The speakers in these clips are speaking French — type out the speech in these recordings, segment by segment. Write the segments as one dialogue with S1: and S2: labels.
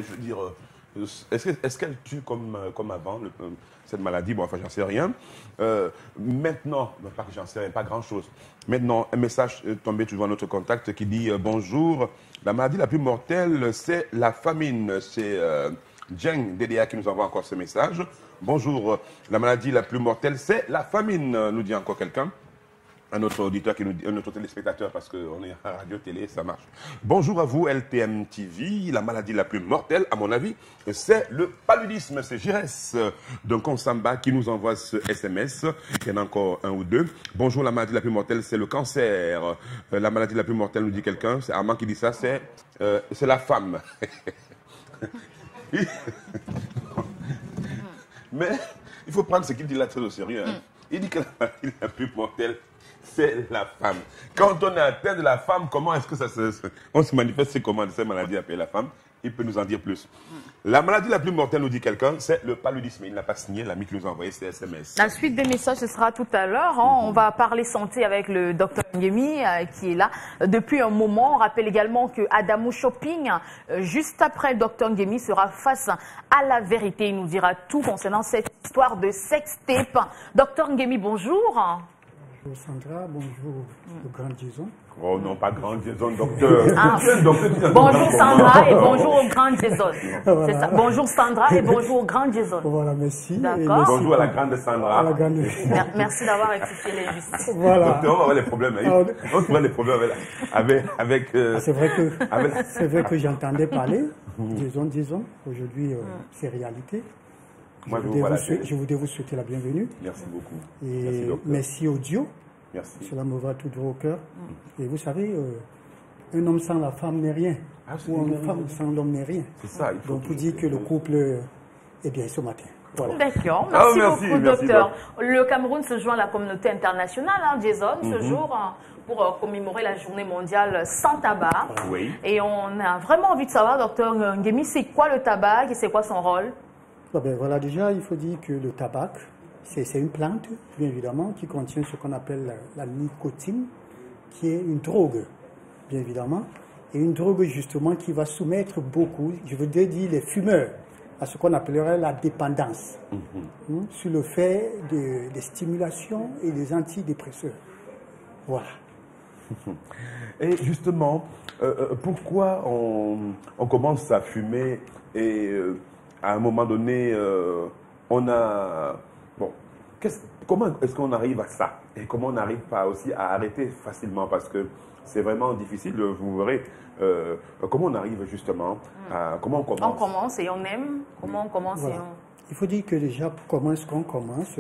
S1: Je veux dire, est-ce qu'elle tue comme avant, cette maladie? Bon, enfin, j'en sais rien. Maintenant, pas que j'en sais rien, pas grand-chose. Maintenant, un message est tombé toujours à notre contact qui dit bonjour, la maladie la plus mortelle, c'est la famine. C'est Jeng DDA qui nous envoie encore ce message. Bonjour, la maladie la plus mortelle, c'est la famine, nous dit encore quelqu'un. Un autre auditeur, un autre téléspectateur, parce qu'on est à radio-télé, ça marche. Bonjour à vous, LTM TV. La maladie la plus mortelle, à mon avis, c'est le paludisme. C'est Jérès d'un Consamba qui nous envoie ce SMS. Il y en a encore un ou deux. Bonjour, la maladie la plus mortelle, c'est le cancer. La maladie la plus mortelle, nous dit quelqu'un. C'est Armand qui dit ça, c'est la femme. Mais il faut prendre ce qu'il dit là très au sérieux. Hein. Il dit que la maladie la plus mortelle, c'est la femme. Quand on est atteint de la femme, comment est-ce que on se manifeste? C'est comment cette maladie appelée la femme? Il peut nous en dire plus. La maladie la plus mortelle, nous dit quelqu'un, c'est le paludisme. Il n'a pas signé, l'ami qui nous a envoyé ces SMS.
S2: La suite des messages, ce sera tout à l'heure. Hein. On va parler santé avec le docteur Ngemi qui est là depuis un moment. On rappelle également que Adamo Shopping, juste après le docteur Ngemi, sera face à la vérité. Il nous dira tout concernant cette histoire de sextape. Docteur Ngemi, bonjour.
S3: Bonjour Sandra, bonjour le grand Jason.
S1: Oh non, pas grand Jason, docteur.
S2: Ah. Bonjour Sandra et bonjour au grand Jason.
S3: Voilà.
S2: C'est ça. Bonjour Sandra et bonjour au grand Jason.
S3: Voilà, merci.
S2: D'accord.
S1: Bonjour à la grande Sandra.
S3: À la grande...
S2: Merci d'avoir rectifié l'injustice.
S3: Voilà.
S1: Docteur, on va avoir les problèmes. Hein. On trouvera les problèmes avec
S3: c'est vrai que j'entendais parler. Jason. Aujourd'hui, c'est réalité.
S1: Moi,
S3: je voudrais vous souhaiter la bienvenue.
S1: Merci beaucoup.
S3: Et merci au Dieu.
S1: Merci.
S3: Cela me va tout droit au cœur. Et vous savez, un homme sans la femme n'est rien. Ou une femme sans l'homme n'est rien.
S1: C'est ça.
S3: Donc, vous dites que le couple est bien ce matin. Voilà.
S2: D'accord. Merci beaucoup, docteur. Le Cameroun se joint à la communauté internationale, hein, Jason, ce jour, pour commémorer la journée mondiale sans tabac.
S1: Oui.
S2: Et on a vraiment envie de savoir, docteur Ngemi, c'est quoi le tabac et c'est quoi son rôle?
S3: Ben voilà, déjà, il faut dire que le tabac, c'est une plante, bien évidemment, qui contient ce qu'on appelle la nicotine, qui est une drogue, bien évidemment, et une drogue, justement, qui va soumettre beaucoup, je veux dire les fumeurs, à ce qu'on appellerait la dépendance, sur le fait des stimulations et des antidépresseurs. Voilà.
S1: Et justement, pourquoi on commence à fumer et... à un moment donné, on a... Bon, comment est-ce qu'on arrive à ça? Et comment on n'arrive pas aussi à arrêter facilement? Parce que c'est vraiment difficile, vous verrez. Comment on arrive justement à... Comment on commence?
S2: On commence et on aime. Comment on commence et on...
S3: Il faut dire que déjà, comment est-ce qu'on commence?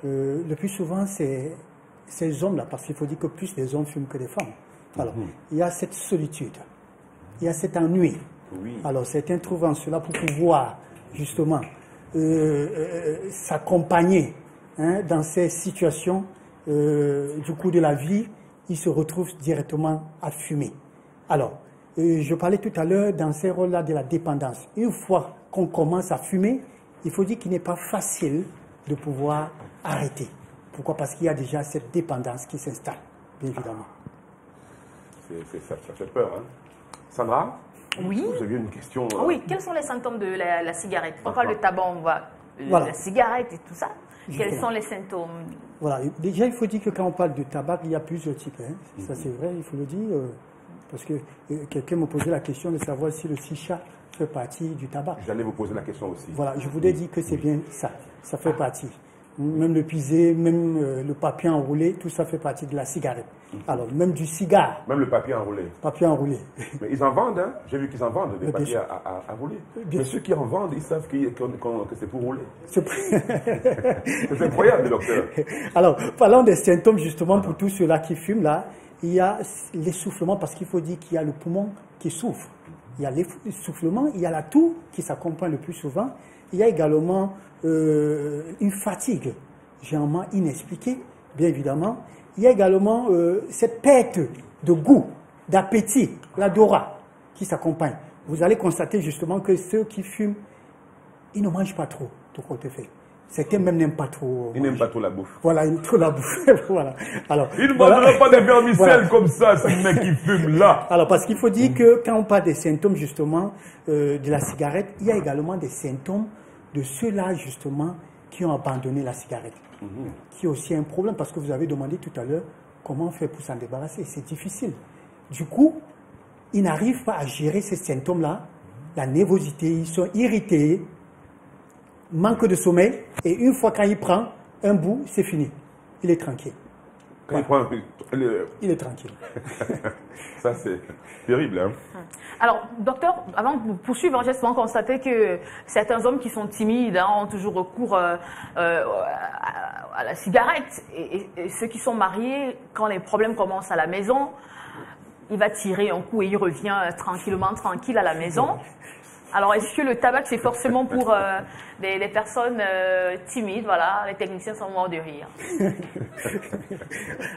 S3: Le plus souvent, c'est ces hommes-là, parce qu'il faut dire que plus les hommes fument que les femmes. Alors, il y a cette solitude, il y a cet ennui.
S1: Oui.
S3: Alors, certains trouvent en cela pour pouvoir... justement, s'accompagner dans ces situations du coup de la vie, ils se retrouvent directement à fumer. Alors, je parlais tout à l'heure dans ces rôles-là de la dépendance. Une fois qu'on commence à fumer, il faut dire qu'il n'est pas facile de pouvoir arrêter. Pourquoi? Parce qu'il y a déjà cette dépendance qui s'installe, bien évidemment.
S1: Ça fait peur, hein. Sandra?
S2: Oui.
S1: Vous avez une question.
S2: Oui, quels sont les symptômes de la cigarette? On parle de tabac, on va.
S3: Voilà.
S2: La cigarette et tout ça. Quels sont les symptômes?
S3: Voilà. Déjà, il faut dire que quand on parle de tabac, il y a plusieurs types. Hein. Ça, c'est vrai, il faut le dire. Parce que quelqu'un me posait la question de savoir si le chicha fait partie du tabac.
S1: J'allais vous poser la question aussi.
S3: Voilà, je voulais dire que c'est bien ça. Ça fait partie. Même le pisé, même le papier enroulé, tout ça fait partie de la cigarette. Alors, même du cigare.
S1: Même le papier enroulé.
S3: Papier enroulé.
S1: Mais ils en vendent, hein. J'ai vu qu'ils en vendent, des papiers à rouler. Mais ceux qui en vendent, ils savent que c'est pour rouler. C'est incroyable, docteur.
S3: Alors, parlons des symptômes, justement, pour tous ceux-là qui fument, là. Il y a l'essoufflement, parce qu'il faut dire qu'il y a le poumon qui souffre. Il y a l'essoufflement, il y a la toux qui s'accompagne le plus souvent. Il y a également une fatigue, généralement inexpliquée, bien évidemment. Il y a également cette perte de goût, d'appétit, l'odorat qui s'accompagne. Vous allez constater justement que ceux qui fument, ils ne mangent pas trop, tout compte fait. Certains même n'aiment pas trop.
S1: Ils n'aiment pas trop la bouffe.
S3: Voilà, ils n'aiment trop la bouffe. Voilà. Alors,
S1: Ils ne
S3: voilà.
S1: mangeront pas des vermicelles
S3: Voilà.
S1: comme ça, ce mec qui fume là.
S3: Alors, parce qu'il faut dire que quand on parle des symptômes, justement, de la cigarette, il y a également des symptômes de ceux-là, justement, qui ont abandonné la cigarette. Qui est aussi un problème, parce que vous avez demandé tout à l'heure comment on fait pour s'en débarrasser. C'est difficile. Du coup, ils n'arrivent pas à gérer ces symptômes-là. La nervosité, ils sont irrités, manque de sommeil, et une fois quand il prend un bout, c'est fini. Il est tranquille.
S1: Quand il prend
S3: Il est tranquille.
S1: Ça, c'est terrible. Hein?
S2: Alors, docteur, avant de poursuivre, j'ai souvent constaté que certains hommes qui sont timides ont toujours recours à la cigarette. Et ceux qui sont mariés, quand les problèmes commencent à la maison, il va tirer un coup et il revient tranquille à la maison. Alors, est-ce que le tabac, c'est forcément pour les personnes timides? Voilà, les techniciens sont morts de rire.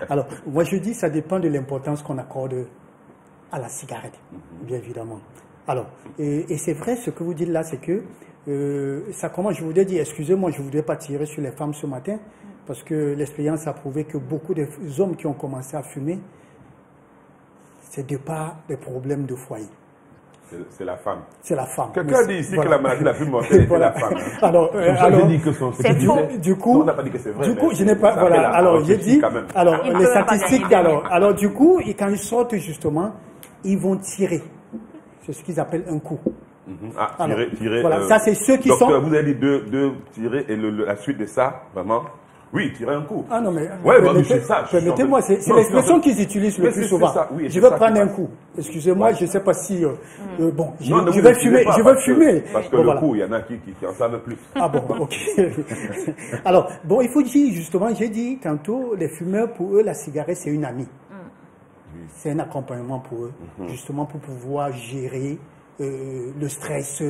S3: Alors, moi je dis ça dépend de l'importance qu'on accorde à la cigarette, bien évidemment. Alors, et c'est vrai, ce que vous dites là, c'est que ça commence, je voudrais dire, excusez-moi, je ne voudrais pas tirer sur les femmes ce matin, parce que l'expérience a prouvé que beaucoup d'hommes qui ont commencé à fumer, c'est de par des problèmes de foyer.
S1: C'est la femme.
S3: C'est la femme.
S1: Quelqu'un dit ici
S3: voilà.
S1: que la maladie la plus mortelle,
S3: Voilà.
S1: c'est la femme. Hein.
S3: Alors,
S1: je dis que
S2: c'est faux.
S3: Du coup,
S1: on n'a pas dit que c'est vrai.
S3: Du coup, je n'ai pas. Voilà. Alors, j'ai dit. Alors,
S2: Il
S3: les
S2: peut pas
S3: statistiques.
S2: gagner.
S3: Alors, du coup, quand ils sortent justement, ils vont tirer. C'est ce qu'ils appellent un coup.
S1: Ah,
S3: Alors,
S1: tirer.
S3: voilà. Ça, c'est ceux qui
S1: docteur,
S3: sont.
S1: vous avez dit deux tirer et la suite de ça, vraiment. Oui, tirer un coup.
S3: Ah non, mais.
S1: Ouais, bah, je sais ça.
S3: Permettez-moi, c'est
S1: Non,
S3: l'expression qu'ils utilisent le
S1: mais
S3: plus
S1: c'est
S3: souvent.
S1: ça, oui,
S3: Je
S1: c'est
S3: veux
S1: ça
S3: prendre
S1: qui
S3: un
S1: passe.
S3: coup. Excusez-moi, je ne sais pas si. Bon, je
S1: Non, ne vous
S3: vais
S1: excusez
S3: fumer.
S1: pas,
S3: Je veux
S1: parce que-
S3: fumer.
S1: Parce que
S3: Bon,
S1: le
S3: voilà.
S1: coup, il y en a qui en savent plus.
S3: Ah bon, ok. Alors, bon, il faut dire, justement, j'ai dit tantôt, les fumeurs, pour eux, la cigarette, c'est une amie. C'est un accompagnement pour eux, justement pour pouvoir gérer le stress,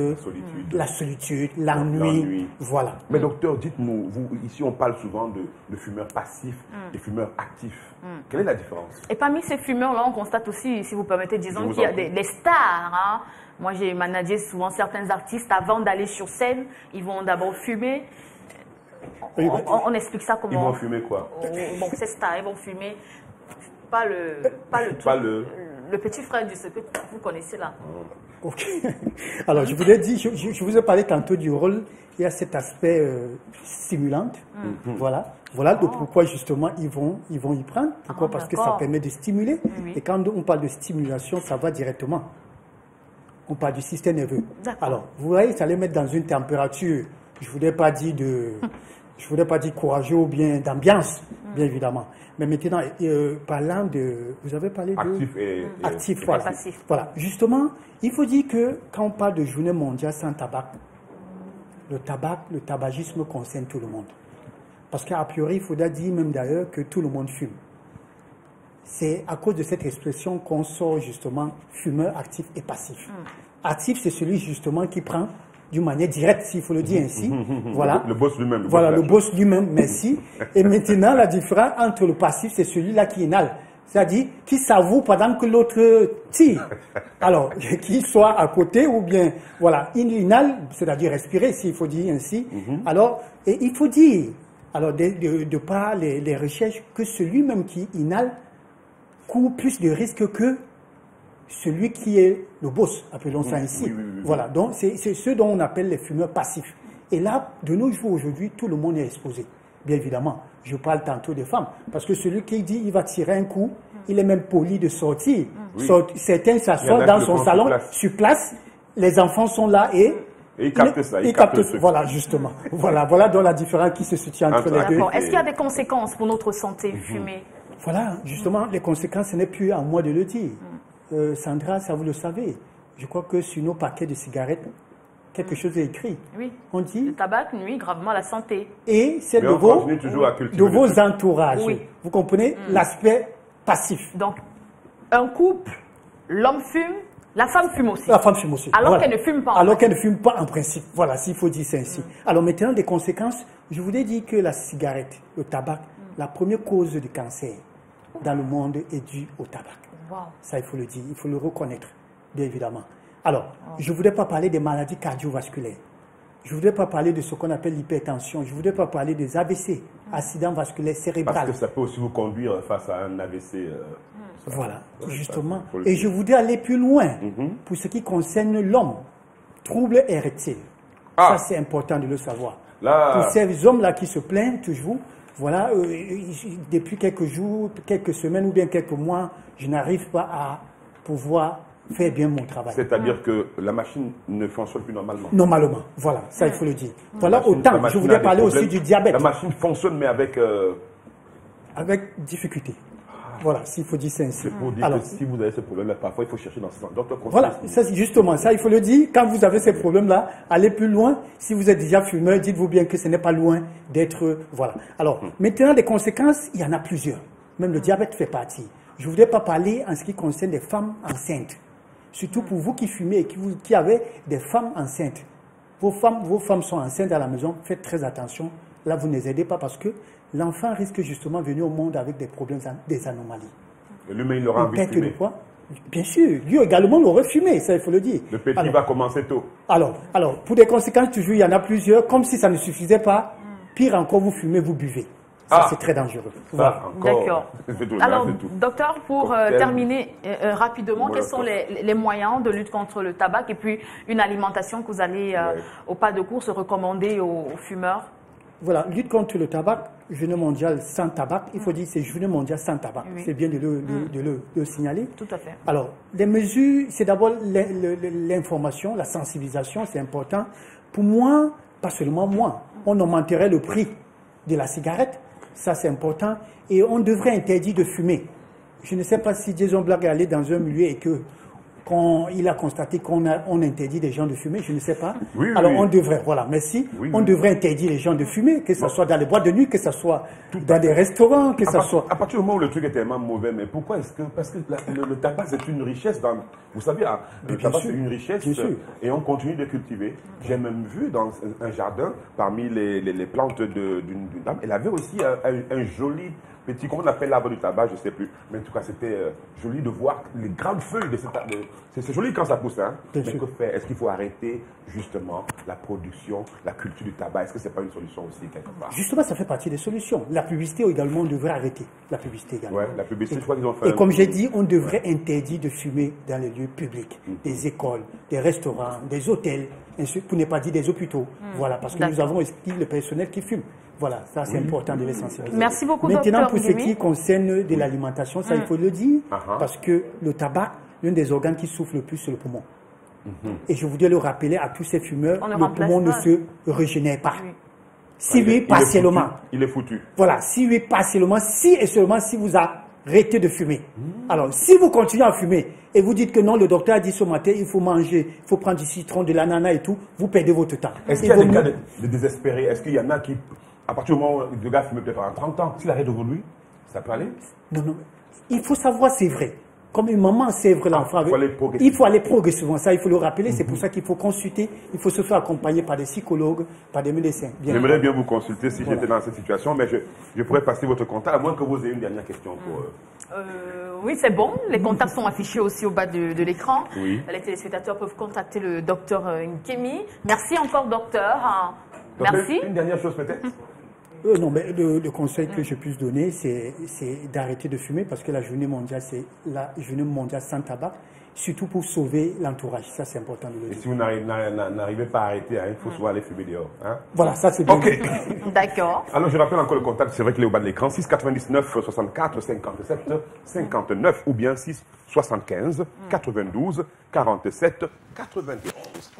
S3: la solitude, l'ennui. Voilà.
S1: Mais docteur, dites-nous, ici on parle souvent de fumeurs passifs et fumeurs actifs. Quelle est la différence?
S2: Et parmi ces fumeurs-là, on constate aussi, si vous permettez, disons
S1: Je vous
S2: qu'il y a
S1: en prie.
S2: des stars. Hein. Moi, j'ai managé souvent certains artistes. Avant d'aller sur scène, ils vont d'abord fumer. On explique ça comment?
S1: Ils vont fumer quoi?
S2: Bon, ces stars, ils vont fumer. Pas le
S1: Pas le-
S2: petit frère du secret que vous connaissez là.
S3: Ok. Alors, je vous ai dit, je vous ai parlé tantôt du rôle. Il y a cet aspect stimulant. Voilà. Voilà de pourquoi justement ils vont y prendre. Pourquoi? Parce que ça
S2: d'accord.
S3: permet de stimuler.
S2: Oui.
S3: Et quand on parle de stimulation, ça va directement. On parle du système nerveux.
S2: D'accord.
S3: Alors, vous voyez, ça les mettre dans une température. Je voudrais pas dire courageux ou bien d'ambiance, bien évidemment. Mais maintenant, parlant de, vous avez parlé de
S1: Actif et
S3: actif,
S1: et
S3: voilà.
S2: passif.
S3: Voilà. Justement, il faut dire que quand on parle de journée mondiale sans tabac, le tabagisme concerne tout le monde. Parce qu'a priori, il faudra dire même d'ailleurs que tout le monde fume. C'est à cause de cette expression qu'on sort justement fumeur actif et passif. Actif, c'est celui justement qui prend d'une manière directe, s'il faut le dire ainsi. Voilà.
S1: Le boss lui-même.
S3: Voilà, le boss lui-même, merci. Et maintenant, la différence entre le passif, c'est celui-là qui inhale. C'est-à-dire, qui savoure pendant que l'autre tire. Alors, qu'il soit à côté ou bien, voilà, il inhale, c'est-à-dire respirer, s'il faut dire ainsi. Alors, et il faut dire, alors, de par les recherches, que celui-même qui inhale court plus de risques que celui qui est le boss, appelons ça ainsi.
S1: oui.
S3: Voilà, donc c'est ce dont on appelle les fumeurs passifs. Et là, de nos jours aujourd'hui, tout le monde est exposé. Bien évidemment, je parle tantôt des femmes, parce que celui qui dit il va tirer un coup, il est même poli de sortir.
S1: Oui.
S3: Certains s'assoient
S1: Il y en a
S3: dans
S1: qui le
S3: son
S1: font
S3: salon,
S1: sur place.
S3: sur place, les enfants sont là et
S1: ils captent ça.
S3: ils captent ça. Voilà, justement. voilà donc la différence qui se situe entre les deux.
S2: D'accord. Est-ce qu'il y a des conséquences pour notre santé, fumer?
S3: Voilà, justement, les conséquences, ce n'est plus à moi de le dire. Sandra, ça vous le savez. Je crois que sur nos paquets de cigarettes, quelque chose est écrit.
S2: Oui.
S3: On dit,
S2: Le tabac nuit gravement à la santé.
S3: et c'est
S1: Mais
S3: de
S1: on continue toujours à cultiver
S3: de
S1: le
S3: vos
S1: truc.
S3: entourages.
S2: Oui.
S3: Vous comprenez l'aspect passif.
S2: Donc, un couple, l'homme fume, la femme fume aussi.
S3: La femme fume aussi.
S2: Alors qu'elle ne fume pas, en
S3: Alors
S2: principe.
S3: qu'elle ne fume pas en principe. Voilà, s'il faut dire ça ainsi. Alors maintenant, des conséquences, je voulais dire que la cigarette, le tabac, la première cause de cancer dans le monde est due au tabac.
S2: Wow.
S3: Ça, il faut le dire, il faut le reconnaître, bien évidemment. Alors, je ne voudrais pas parler des maladies cardiovasculaires. Je ne voudrais pas parler de ce qu'on appelle l'hypertension. Je ne voudrais pas parler des AVC, accidents vasculaires cérébraux.
S1: Parce que ça peut aussi vous conduire face à un AVC.
S3: Voilà, justement. Et je voudrais aller plus loin pour ce qui concerne l'homme. Troubles érectiles. Ça, c'est important de le savoir. Pour ces hommes-là qui se plaignent toujours, voilà, depuis quelques jours, quelques semaines ou bien quelques mois, je n'arrive pas à pouvoir faire bien mon travail.
S1: C'est-à-dire que la machine ne fonctionne plus normalement.
S3: Normalement, voilà, ça il faut le dire. Voilà, autant, je voudrais parler aussi du diabète.
S1: La machine fonctionne, mais avec...
S3: Avec difficulté. Voilà, s'il faut dire ça ainsi.
S1: C'est pour dire que si vous avez ce problème-là, parfois il faut chercher dans ce sens.
S3: Voilà, ça, justement, ça il faut le dire. Quand vous avez ces problèmes-là, allez plus loin. Si vous êtes déjà fumeur, dites-vous bien que ce n'est pas loin d'être... Voilà. Alors, maintenant, les conséquences, il y en a plusieurs. Même le diabète fait partie. Je ne voudrais pas parler en ce qui concerne les femmes enceintes. Surtout pour vous qui fumez et qui avez des femmes enceintes. Vos femmes sont enceintes à la maison, faites très attention. Là, vous ne les aidez pas parce que l'enfant risque justement de venir au monde avec des problèmes, des anomalies.
S1: Lui-même, il aura envie de fumer.
S3: Bien sûr, lui également l'aurait fumé, ça il faut le dire.
S1: Le petit va commencer tôt.
S3: Alors, pour des conséquences, toujours, il y en a plusieurs. Comme si ça ne suffisait pas, pire encore, vous fumez, vous buvez. Ça, c'est très dangereux.
S1: Voilà.
S2: D'accord. Alors, docteur, pour terminer rapidement, quels sont les moyens de lutte contre le tabac et puis une alimentation que vous allez, au pas de course, recommander aux fumeurs?
S3: Voilà, lutte contre le tabac, journée mondiale sans tabac. Il faut dire que c'est journée mondiale sans tabac. Oui. C'est bien de le signaler.
S2: Tout à fait.
S3: Alors, les mesures, c'est d'abord l'information, la sensibilisation, c'est important. Pour moi, pas seulement moi, on augmenterait le prix de la cigarette. Ça, c'est important. Et on devrait interdire de fumer. Je ne sais pas si Jason Black est allé dans un milieu et que quand il a constaté qu'on interdit des gens de fumer, je ne sais pas.
S1: Oui,
S3: alors on devrait, voilà, merci. On devrait interdire les gens de fumer, que ce soit dans les boîtes de nuit, que ce soit dans des restaurants, que ce soit...
S1: À partir du moment où le truc est tellement mauvais, mais pourquoi est-ce que... Parce que le tabac, c'est une richesse. Vous savez, le tabac, c'est une richesse et on continue de cultiver. J'ai même vu dans un jardin, parmi les plantes d'une dame, elle avait aussi un joli... petit, comment on appelle l'arbre du tabac, je ne sais plus. Mais en tout cas, c'était joli de voir les grandes feuilles de cet arbre. C'est joli quand ça pousse, hein. Mais que faire? Est-ce qu'il faut arrêter, justement, la production, la culture du tabac? Est-ce que ce n'est pas une solution aussi, quelque part?
S3: Justement, ça fait partie des solutions. La publicité également, on devrait arrêter. La publicité également.
S1: Oui, la publicité, je crois qu'ils ont fait...
S3: Et comme j'ai dit, on devrait interdire de fumer dans les lieux publics. Des écoles, des restaurants, des hôtels, pour ne pas dire des hôpitaux. Voilà, parce que nous avons aussi le personnel qui fume. Voilà, ça c'est important de les sensibiliser.
S2: Merci beaucoup,
S3: Maintenant, pour ce qui concerne de l'alimentation, ça il faut le dire, parce que le tabac, l'un des organes qui souffre le plus, c'est le poumon. Et je voudrais le rappeler à tous ces fumeurs, le poumon ne se régénère pas. Si oui, partiellement.
S1: Il est foutu.
S3: Voilà, si oui, partiellement, si et seulement si vous arrêtez de fumer. Alors, si vous continuez à fumer et vous dites que non, le docteur a dit ce matin, il faut manger, il faut prendre du citron, de l'ananas et tout, vous perdez votre temps.
S1: Est-ce qu'il y a des cas de désespérés? Est-ce qu'il y en a qui... À partir du moment où le gars fume peut-être pendant 30 ans, s'il arrête aujourd'hui, ça peut aller?
S3: Non. Il faut savoir, c'est vrai. Comme une maman sèvre l'enfant, il faut aller progressivement. Ça, il faut le rappeler. C'est pour ça qu'il faut consulter. Il faut se faire accompagner par des psychologues, par des médecins.
S1: J'aimerais bien vous consulter si j'étais dans cette situation, mais je pourrais passer votre contact, à moins que vous ayez une dernière question pour...
S2: Oui, c'est bon. Les contacts sont affichés aussi au bas de l'écran.
S1: Oui.
S2: Les téléspectateurs peuvent contacter le docteur Nkemi. Merci encore, docteur. Merci.
S1: Une dernière chose peut-être?
S3: Non, mais le conseil que je puisse donner, c'est d'arrêter de fumer parce que la journée mondiale, c'est la journée mondiale sans tabac, surtout pour sauver l'entourage. Ça, c'est important de le dire.
S1: Et si vous n'arrivez pas à arrêter, il faut souvent aller fumer dehors. Hein?
S3: Voilà, ça c'est bien.
S1: Ok.
S2: D'accord.
S1: Alors, je rappelle encore le contact, c'est vrai qu'il est au bas de l'écran, 699 64 57 59 ou bien 6 75 92 47 91.